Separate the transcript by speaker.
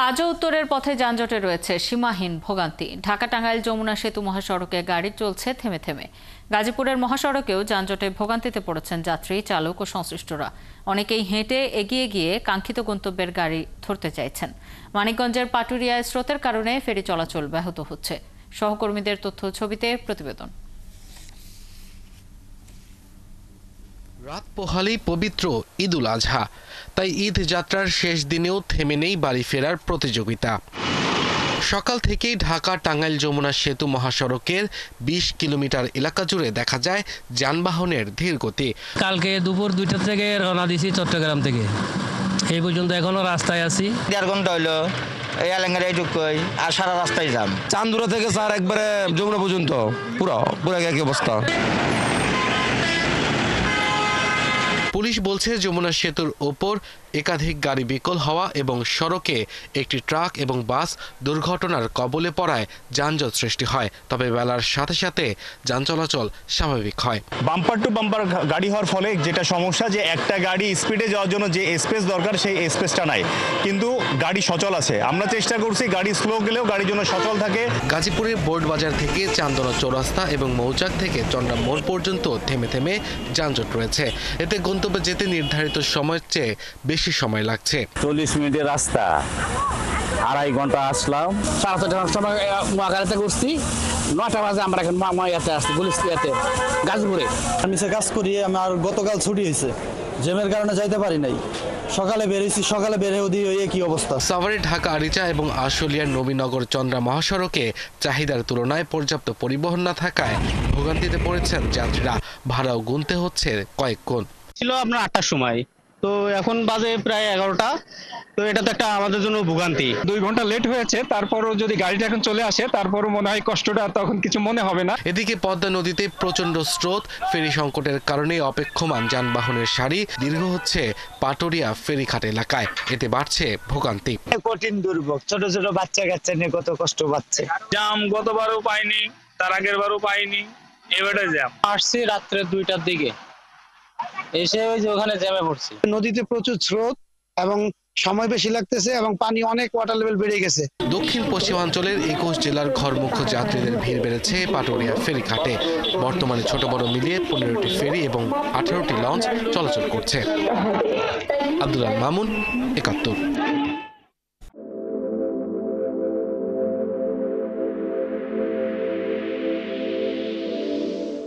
Speaker 1: আজও উত্তরের পথে যানজটে রয়েছে সীমাহীন ভোগান্তি। ঢাকা টাঙ্গাইল যমুনা সেতু মহাসড়কে গাড়ি চলছে থেমে থেমে। গাজীপুরের মহাসড়কেও যানজটে ভোগান্তিতে পড়েছেন যাত্রী, চালক ও সংশ্লিষ্টরা। অনেকেই হেঁটে এগিয়ে গিয়ে কাঙ্ক্ষিত গন্তব্যের গাড়ি ধরতে চাইছেন। মানিকগঞ্জের পাটুরিয়ায় স্রোতের কারণে ফেরি চলাচল ব্যাহত হচ্ছে। সহকর্মীদের তথ্য ছবিতে প্রতিবেদন।
Speaker 2: রাত পোহালেই পবিত্র ঈদুল আজহা, তাই ঈদ যাত্রার শেষ দিনেও থেমে নেই বাড়ি ফেরার প্রতিযোগিতা। সকাল থেকেই ঢাকা টাঙ্গাইল যমুনা সেতু মহাসড়কের ২০ কিলোমিটার এলাকা জুড়ে দেখা যায় যানবাহনের ধীর গতি।
Speaker 3: কালকে দুপুর ২টা থেকে রওনা দিছি চট্টগ্রাম থেকে, এই পর্যন্ত এখনো রাস্তায় আছি।
Speaker 4: ১.৫ ঘন্টা হইলো এই এলাকার এইটুকুই, আর সারা রাস্তায় যাম।
Speaker 5: চান্দুরা থেকে স্যার একবারে যমুনা পর্যন্ত পুরো একই অবস্থা।
Speaker 2: পুলিশ বলছে যমুনা সেতুর ওপর একাধিক গাড়ি বিকল হওয়া এবং সড়কে একটি ট্রাক এবং বাস দুর্ঘটনার কবলে পড়ায় যানজট সৃষ্টি হয়। তবে বেলার সাথে সাথে যান চলাচল স্বাভাবিক হয়।
Speaker 6: বাম্পার টু বাম্পার গাড়ি হওয়ার ফলে যেটা সমস্যা, যে একটা গাড়ি স্পিডে যাওয়ার জন্য যে স্পেস দরকার সেই স্পেসটা নাই, কিন্তু গাড়ি সচল আছে। আমরা চেষ্টা করছি গাড়ি স্লো গেলেও গাড়ির জন্য সচল থাকে।
Speaker 2: গাজীপুরের বোর্ড বাজার থেকে চান্দনা চৌরাস্তা এবং মৌচাক থেকে চন্দ্রা মোড় পর্যন্ত থেমে থেমে যানজট রয়েছে। এতে গন্তব্যে যেতে নির্ধারিত সময়ের চেয়ে বেশি সময় লাগছে।
Speaker 7: 40 মিনিটের রাস্তা 2.5 ঘন্টা আসলাম। 4:30টার সময় গাড়িতে উঠছি, 9টা বাজে আমরা এখন মাইয়াতে আসছি গুলিস্তাতে গাজীপুরে।
Speaker 8: আমি সে কাজ করি, আমার গতকাল ছুটি হয়েছে, জ্যামের কারণে যাইতে পারি নাই। সকালে বেরিয়েছি, সকালে বেরিয়েও দিয়ে একই অবস্থা।
Speaker 2: সাভারে ঢাকা আরিচা এবং আশুলিয়ার নবীনগর চন্দ্রা মহাসড়কে চাহিদার তুলনায় পর্যাপ্ত পরিবহন না থাকায় ভোগান্তিতে পড়েছেন যাত্রীরা। ভাড়াও গুনতে হচ্ছে কয়েক গুণ।
Speaker 9: ছিল আপনার 8টার সময়, তো এখন বাজে প্রায় 11টা। তো এটা তো একটা আমাদের জন্য ভোগান্তি।
Speaker 10: 2 ঘন্টা লেট হয়েছে, তারপরও যদি গাড়িটা এখন চলে আসে তারপরও মনে হয় কষ্টটা তখন কিছু মনে হবে না।
Speaker 2: এদিকে পদ্মা নদীতে প্রচন্ড স্রোত, ফেরি সংকটের কারণে অপেক্ষমান যানবাহনের সারি দীর্ঘ হচ্ছে পাটুরিয়া ফেরিঘাট এলাকায়। এতে বাড়ছে ভোগান্তি।
Speaker 4: কঠিন দুর্ভোগ, ছোট ছোট বাচ্চা কাচ্চা নিয়ে কত কষ্ট পাচ্ছে।
Speaker 9: জাম গতবারও পাইনি, তার আগের বারও পাইনি, এবারে জ্যাম। আসছি রাত্রে 2টার দিকে, এসে ওই যে ওখানে জ্যামে পড়ছি।
Speaker 8: নদীতে প্রচুর স্রোত এবং সময় বেশি লাগতেছে এবং পানি অনেক, ওয়াটার লেভেল বেড়ে গেছে।
Speaker 2: দক্ষিণ পশ্চিমাঞ্চলের 21 জেলার ঘরমুখ্য যাত্রীদের ভিড় বেড়েছে পাটুরিয়া ফেরিঘাটে। বর্তমানে ছোট বড় মিলিয়ে 15টি ফেরি এবং 18টি লঞ্চ চলাচল করছে। আব্দুল মামুন, 71।